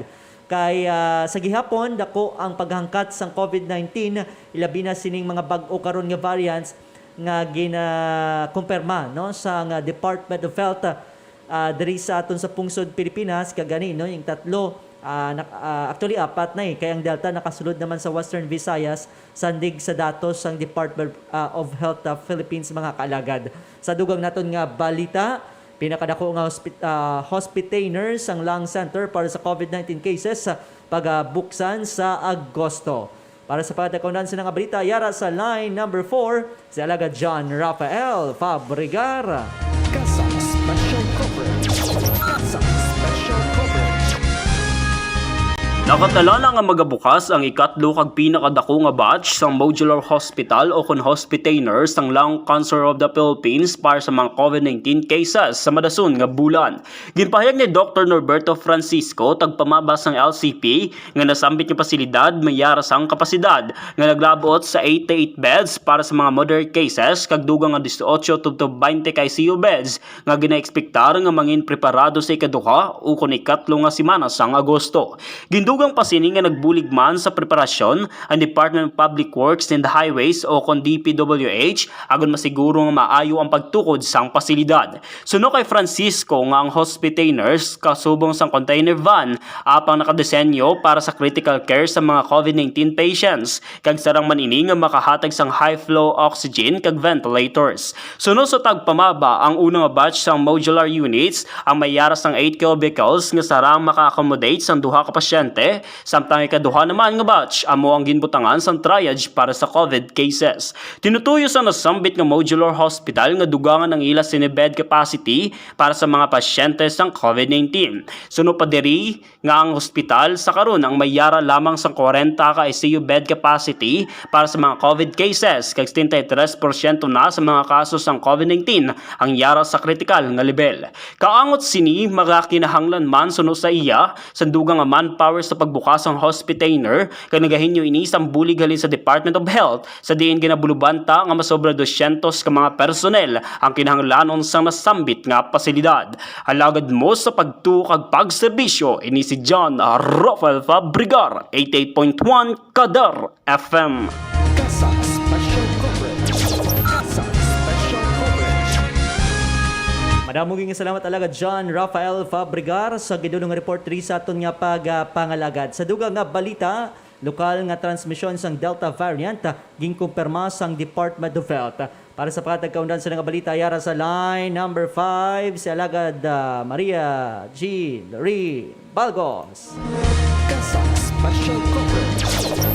Kay sa gihapon dako ang paghangkat sang COVID-19 ilabi na sining mga bag-o karon nga variants nga gina-kumpirma no sa Department of Health diri sa aton sa pungsod Pilipinas kagani no yung tatlo actually 4 na kay ang Delta nakasulod naman sa Western Visayas sandig sa datos sang Department of Health of Philippines mga kaalagad. Sa dugang naton nga balita, pinakadako nga hospitainers ang Lung Center para sa COVID-19 cases pagbuksan sa Agosto. Para sa pagkakaunan sa nga balita, yara sa line number 4, si Alaga John Rafael Fabregar. Kasang Special Coverage. Kasang Special Coverage. Nakatala na nga magabukas ang ikatlo kag pinakadako nga batch sang Modular Hospital o kon hospitainers sang Lung Cancer of the Philippines para sa mga COVID-19 cases sa madason nga bulan. Ginpahayag ni Dr. Norberto Francisco tagpamabas ng LCP nga nasambit nga pasilidad mayara sang kapasidad nga naglabot sa 88 beds para sa mga moderate cases kag dugang nga 18 tubtob 20 ka ICU beds nga ginaekspektar nga mangin preparado sa ikaduha o kon ikatlo nga semana sang Agosto. Dugang pasini nga nagbulig man sa preparasyon ang Department of Public Works and Highways o kon DPWH agon masiguro nga maayo ang pagtukod sang pasilidad. Suno kay Francisco nga ang hospitainers kasubong sang container van apang nakadesenyo para sa critical care sa mga COVID-19 patients kag sarang man ini nga makahatag sang high flow oxygen kag ventilators. Suno sa tagpamaba ang unang batch sang modular units ang mayara sang 8 cubicles nga sarang maka-accommodate sang duha ka pasyente samtang ikaduha naman nga batch amo ang ginbutangan sang triage para sa COVID cases. Tinutuyo sa nasambit nga modular hospital nga dugangan ang ila sine bed capacity para sa mga pasyente sang COVID-19. Suno pa diri nga ang hospital sa karon ang mayara lamang sang 40 ka ICU bed capacity para sa mga COVID cases kag 73% na sa mga kaso sang COVID-19 ang yara sa critical nga level. Kaangot sini magakinahanglan man suno sa iya sa dugang nga manpower sa pagbukas ang hospitainer kag nagahinyo ini sang bulig halin sa Department of Health sa diin ginabulubanta nga masobra 200 ka mga personnel ang kinahanglanon sang nasambit nga pasilidad. Alagad mo sa pagtukag pagserbisyo ini si John Rafael Fabregar, 88.1 Kadar FM. Kasang Special Coverage. Kasang Special Coverage. Madamong salamat talaga John Rafael Fabregar sa gidulong report ri sa aton nga pagpangalagad. Sa dugang nga balita, lokal nga transmisyon sang Delta variant ginkumpirma sang Department of Health. Para sa pagkakaundan sa nga balita, yara sa line number 5 si Alagad Maria G. Ri Balgos. Kasang Special Coverage.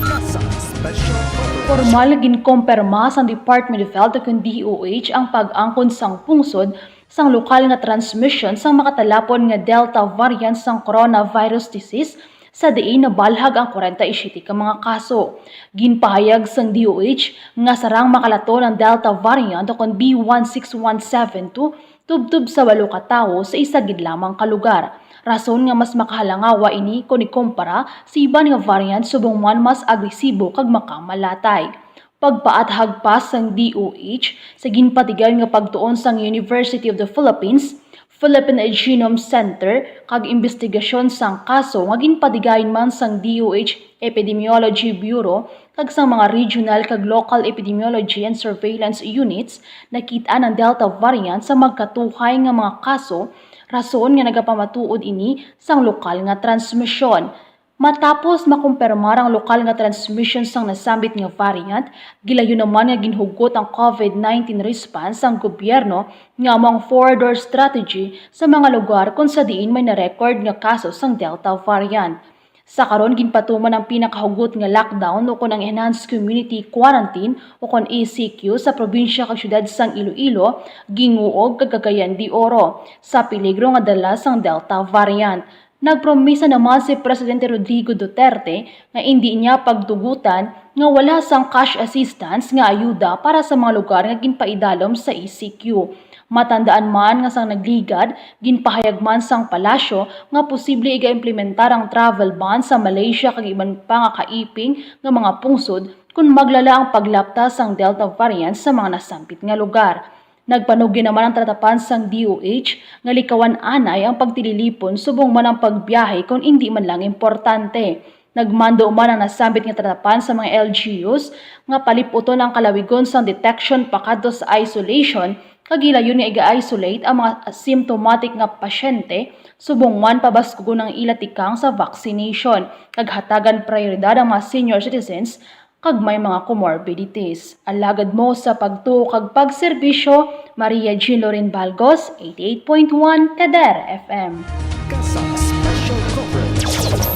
Kasang Special Coverage. Formal ginkumpirma sang Department of Health ug DOH ang pag-angkon sang pungsod sang lokal nga transmission sang makatalapon nga Delta variant sang coronavirus disease sa diin nabalhag ang 47 ka mga kaso. Ginpahayag sang DOH nga sarang makalaton ang Delta variant o kon B16172 tubtub sa 8 ka tawo sa isa gid lamang ka lugar. Rason nga mas makahalangawa ini kung ikumpara sa iban nga variant subong man mas agresibo kag makamalatay. Pagpaathag pa sang DOH sa ginpatigan nga pagtuon sang University of the Philippines, Philippine Genome Center kag investigasyon sang kaso nga ginpatigayon man sang DOH Epidemiology Bureau kag sang mga regional kag local epidemiology and surveillance units nakita ang Delta variant sa magkatuhay nga mga kaso, rason nga nagapamatuod ini sang lokal nga transmisyon. Matapos makumpirmar ang lokal nga transmission sang nasambit nga variant, gilayon naman nga ginhugot ang COVID-19 response ang gobyerno nga among forward strategy sa mga lugar kung sa diin may na-record nga kaso sang Delta variant. Sa karon ginpatuman ang pinakahugot nga lockdown o kon ang enhanced community quarantine o kon ECQ sa probinsya kag syudad sang Iloilo, Ginguog kag Cagayan de Oro sa peligro nga dala sang Delta variant. Nagpromisa naman si Presidente Rodrigo Duterte nga hindi niya pagdugutan nga wala sang cash assistance nga ayuda para sa mga lugar nga ginpaidalom sa ECQ. Matandaan man nga sang nagligad, ginpahayag man sang palasyo nga posible iga-implementar ang travel ban sa Malaysia kag iban pa nga kaiping nga mga pungsod kung maglala ang paglapta sang Delta variant sa mga nasampit nga lugar. Nagpanugin naman ang tratapan sang DOH nga likawan anay ang pagtililipon subong man ang pagbiyahe kung hindi man lang importante. Nagmando man ang nasambit nga tratapan sa mga LGUs nga paliputon ang kalawigon sang detection pakadto sa isolation kagilayon nga iga-isolate ang mga asymptomatic nga pasyente subong man pabaskugon ang ilatikang sa vaccination kag hatagan prioridad ang mga senior citizens kag may mga comorbidities. Alagad mo sa pagtuo kag pagserbisyo, Maria Jean Lorin Balgos, 88.1 Kader FM. Kasak Special Coverage.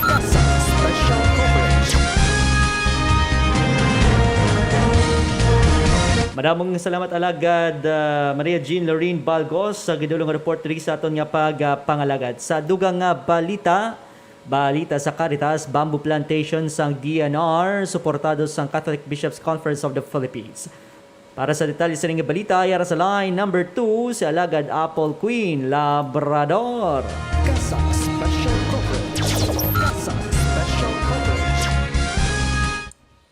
Kasak Special Coverage. Madamong salamat alagad Maria Jean Lorraine Balgos sa gidulong report diri sa aton nga pagpangalagad. Sa dugang nga balita sa Caritas Bamboo Plantation sang DNR suportado sang Catholic Bishops Conference of the Philippines. Para sa detalye sa nga balita, yara sa line number 2 si alagad Apple Queen Labrador. Kasak Special Coverage. Kasak Special Coverage.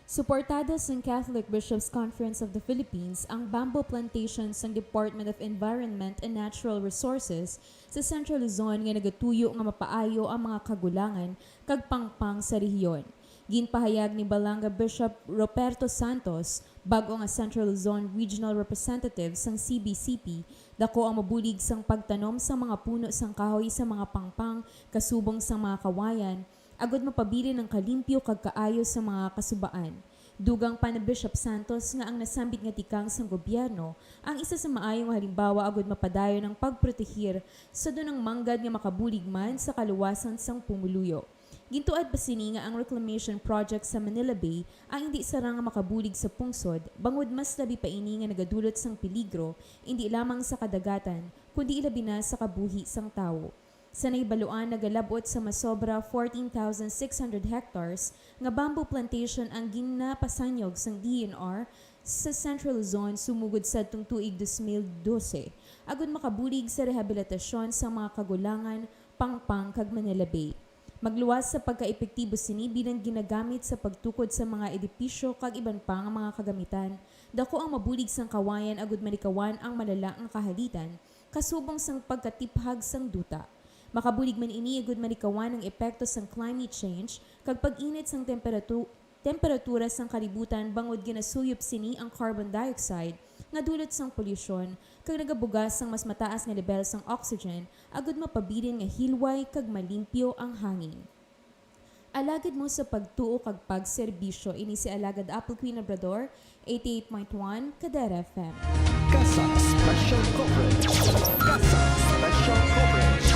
Suportado sa Catholic Bishops Conference of the Philippines ang bamboo plantations ng Department of Environment and Natural Resources sa Central Luzon nga nagatuyo nga mapaayo ang mga kagulangan kag pangpang sa rehiyon. Ginpahayag ni Balanga Bishop Roberto Santos, bago nga Central Luzon Regional Representative sang CBCP, dako ang mabulig sang pagtanom sa mga puno sang kahoy sa mga pangpang kasubong sa mga kawayan, agud mapabili ng kalimpyo kag kaayo sa mga kasubaan. Dugang pa na Bishop Santos nga ang nasambit nga tikang sang gobyerno ang isa sa maayong halimbawa agud mapadayon ng pagprotehir sa dunang manggad nga makabulig man sa kaluwasan sang pumuluyo. Gintuad pa sini nga ang reclamation project sa Manila Bay ang hindi sarang nga makabulig sa pungsod bangod mas labi pa ini nga nagadulot sang peligro hindi lamang sa kadagatan kundi ilabi na sa kabuhi sang tawo. Sa naibaluan nagalabot sa masobra 14,600 hectares nga bamboo plantation ang ginapasanyog sang DNR sa Central Luzon sumugod sa tuig 2012 agud makabulig sa rehabilitasyon sa mga kagulangan pangpang kag Manila Bay. Magluwas sa pagkaepektibo sini bilang ginagamit sa pagtukod sa mga edipisyo kag iban pa nga mga kagamitan. Dako ang mabulig sang kawayan agud malikawan ang malala nga kahalitan kasubong sang pagkatiphag sang duta. Makabulig man ini agud malikawan ang epekto sang climate change kag pag-init sang temperatura sang kalibutan bangod ginasuyop sini ang carbon dioxide nga dulot sang polusyon kag nagabugas sang mas mataas nga level sang oxygen agud mapabilin nga hilway kag malimpyo ang hangin. Alagad mo sa pagtuo kag pagserbisyo ini si alagad Apple Queen Labrador, 88.1 Kader FM. Kasak Special Coverage. Kasak Special Coverage.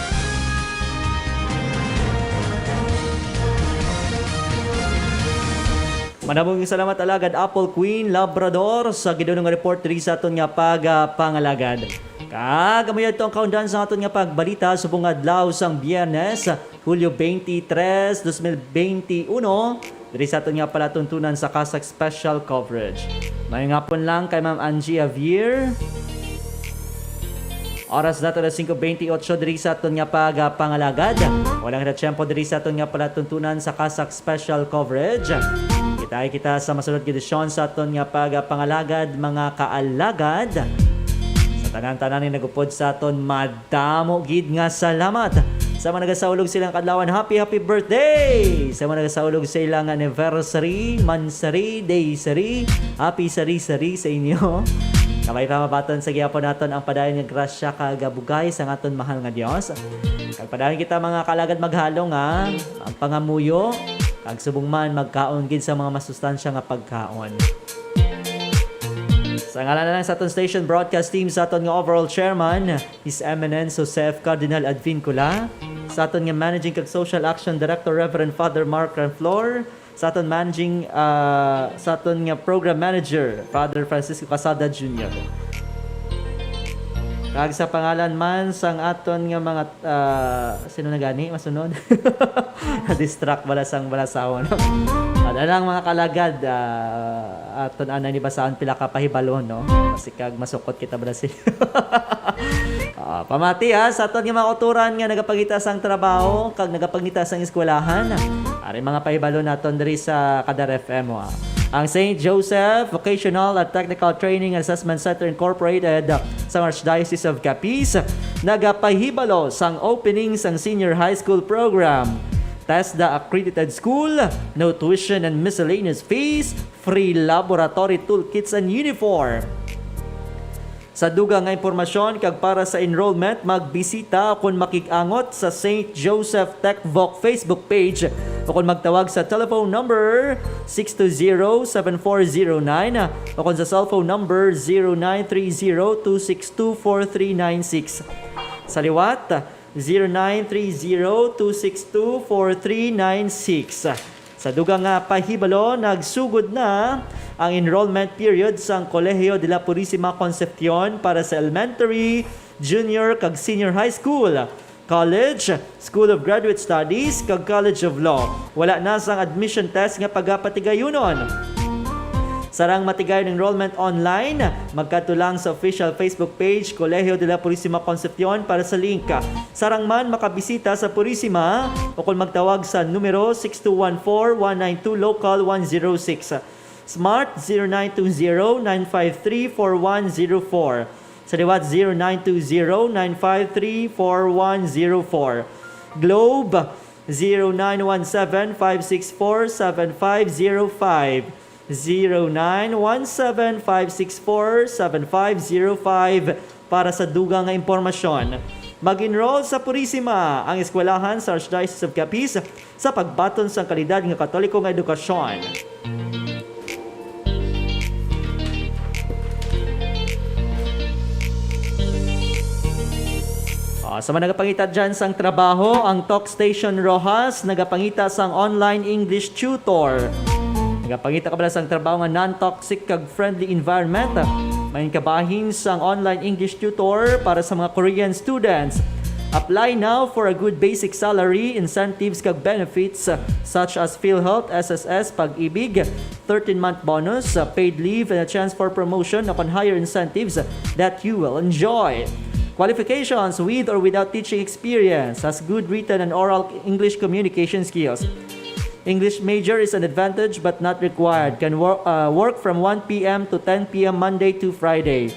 Manabong salamat alagad Apple Queen Labrador sa gidulong report diri sa aton nga pagpangalagad. Kagamayad to ang countdown sa aton nga pagbalita subong adlaw sang Biyernes, Hulyo 23, 2021 diri sa aton nga palatuntunan sa Kasak Special Coverage. May ngapon lang kay Ma'am Angie Javier. Oras nato na 5:28 diri sa aton nga pagpangalagad. Walang retsyempo diri sa aton nga palatuntunan sa Kasak Special Coverage. Kita sa masunod edisyon sa aton nga pagpangalagad mga kaalagad. Sa tanan-tanan ni nagupod sa aton madamo gid nga salamat. Sa mga nagasaulog silang kadlawan, happy birthday! Sa mga nagasaulog silang anniversary, mansari, daysari, happy sari-sari sa inyo. Kamay pamabaton sa gihapon naton ang padayon nga grasya kagabugay sa aton mahal nga Dios. Kag padayon kita mga kaalagad maghalong ang pangamuyo kag subong man magkaon gid sa mga masustansya nga pagkaon. Sa ngalan na lang sa aton station broadcast team sa aton nga overall chairman, His Eminence Joseph Cardinal Advincula, sa aton nga managing kag social action director Reverend Father Mark Ranflor, sa aton sa aton nga program manager Father Francisco Casada Jr. Kag sa pangalan man sang aton nga mga sino na gani masunod? Distract bala sang balasawon. Lang mga kalagad aton anay ni basaan pila ka pahibalon no. Kasi kag masukot kita Brazil. Pamati sa aton nga mga uturan nga nagapangita sang trabaho kag nagapangita sang eskwelahan. Ari mga pahibalon naton diri sa Kadar FM Ang St. Joseph Vocational at Technical Training and Assessment Center Incorporated sa Archdiocese of Capiz nagapahibalo sang opening sang senior high school program. TESDA accredited school, no tuition and miscellaneous fees, free laboratory toolkits and uniform. Sa dugang nga impormasyon kag para sa enrollment, magbisita kung makik-angot sa St. Joseph TechVoc Facebook page o kung magtawag sa telephone number 620-7409 o kung sa cellphone number 0930-262-4396. Sa liwat, 0930-262-4396. Sa dugang nga pahibalo, nagsugod na ang enrollment period sa Colegio de la Purísima Concepcion para sa elementary, junior kag senior high school, college, School of Graduate Studies kag College of Law. Wala na sang admission test nga pagapatigayonon. Sarang matigay ng enrollment online, magkatulang sa official Facebook page Colegio de la Purísima Concepcion para sa link. Sarang man makabisita sa Purísima o kung magtawag sa numero 6214-192 local 106. Smart 0920-953-4104. Sa liwat 0920-953-4104. Globe 0917-564-7505. 0917-564-7505 para sa dugang nga impormasyon. Mag-enroll sa Purísima, ang eskwelahan sa Archdiocese of Capiz sa pagbaton sa kalidad ng katoliko nga edukasyon. Sa mga nagapangita dyan sang trabaho, ang Talk Station Rojas nagapangita sang online English tutor. Nagapangita ka pala sang trabaho nga non-toxic kag friendly environment. May kabahin sang online English tutor para sa mga Korean students. Apply now for a good basic salary, incentives kag benefits such as PhilHealth, SSS, Pag-ibig, 13-month bonus, paid leave, and a chance for promotion upon higher incentives that you will enjoy. Qualifications with or without teaching experience, has good written and oral English communication skills. English major is an advantage but not required. Can work from 1 p.m. to 10 p.m. Monday to Friday.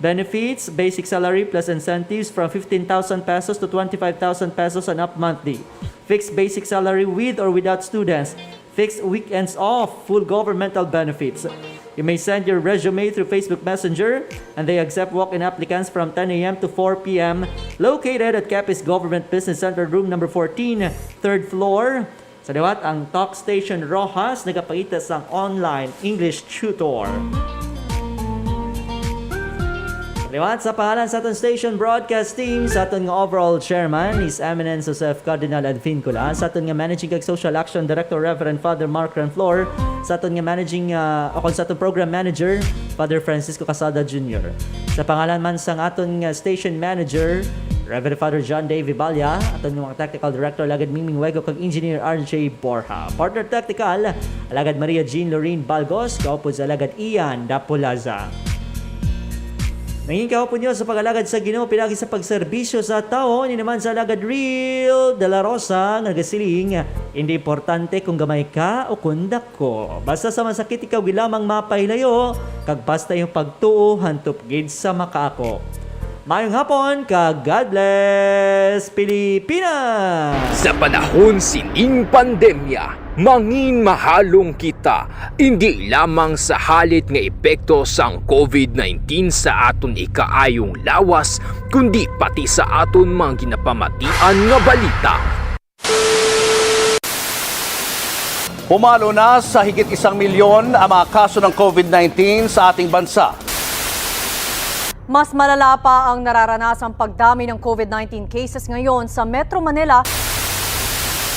Benefits, basic salary plus incentives from 15,000 pesos to 25,000 pesos and up monthly. Fixed basic salary with or without students. Fixed weekends off, full governmental benefits. You may send your resume through Facebook Messenger and they accept walk-in applicants from 10 a.m. to 4 p.m. Located at Capiz Government Business Center, room number 14, 3rd floor. Sa liwat, ang Talk Station Rojas nagapangita sang online English tutor. Sa liwat, sa pangalan sa aton station broadcast team, sa aton nga overall chairman, His Eminence Joseph Cardinal Advincula, sa aton nga managing kag social action director Reverend Father Mark Renflor, sa aton nga managing sa aton program manager Father Francisco Casada Jr. Sa pangalan man sang aton nga station manager Reverend Father John Dave Vibalya, aton mga technical director Alagad Mingming Wego kag engineer RJ Borja. Partner technical Alagad Maria Jean Lorraine Balgos, kaupod sa Alagad Ian Dapulaza. Nanging kaupod nyo sa pag-alagad sa Ginoo pinagi sa pagserbisyo sa tao, ni naman sa Alagad Real de la Rosa nagasiling, hindi importante kung gamay ka o kung dako. Basta sa masakit ikaw gilamang mapailayo, kag basta yung pagtuo hantop gid sa makaako. Mayong hapon, God bless Pilipinas! Sa panahon sining pandemya, mangin mahalong kita, hindi lamang sa halit nga epekto sang COVID-19 sa aton ikaayong lawas, kundi pati sa aton mga ginapamatian nga balita. Pumalo na sa higit 1 milyon ang mga kaso ng COVID-19 sa ating bansa. Mas malala pa ang nararanasang pagdami ng COVID-19 cases ngayon sa Metro Manila.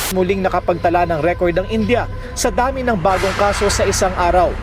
Muling nakapagtala ng record ang India sa dami ng bagong kaso sa isang araw.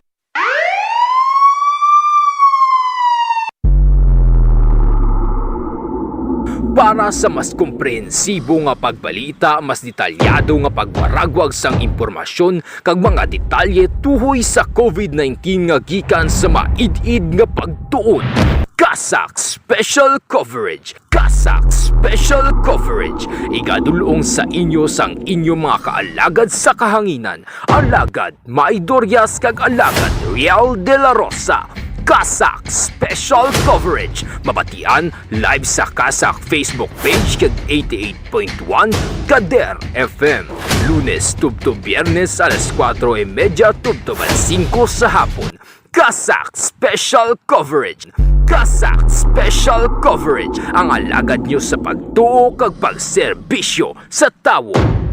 para sa mas komprehensibo nga pagbalita, mas detalyado nga pagwaragwag sang impormasyon kag mga detalye tuhoy sa COVID-19 nga gikan sa maid-id nga pagtuon. Kasak Special Coverage. Kasak Special Coverage. Igadulong sa inyo sang inyong mga kaalagad sa kahanginan. Alagad Maidorias kag alagad Real de la Rosa. Kasak Special Coverage. Mabatian live sa Kasak Facebook page kag 88.1 Kader FM. Lunes tubto Biyernes alas 4:30 tubto 5 sa hapon. Kasak Special Coverage. Kasak Special Coverage. Ang alagad nyo sa pagtuo kag pagserbisyo sa tawo.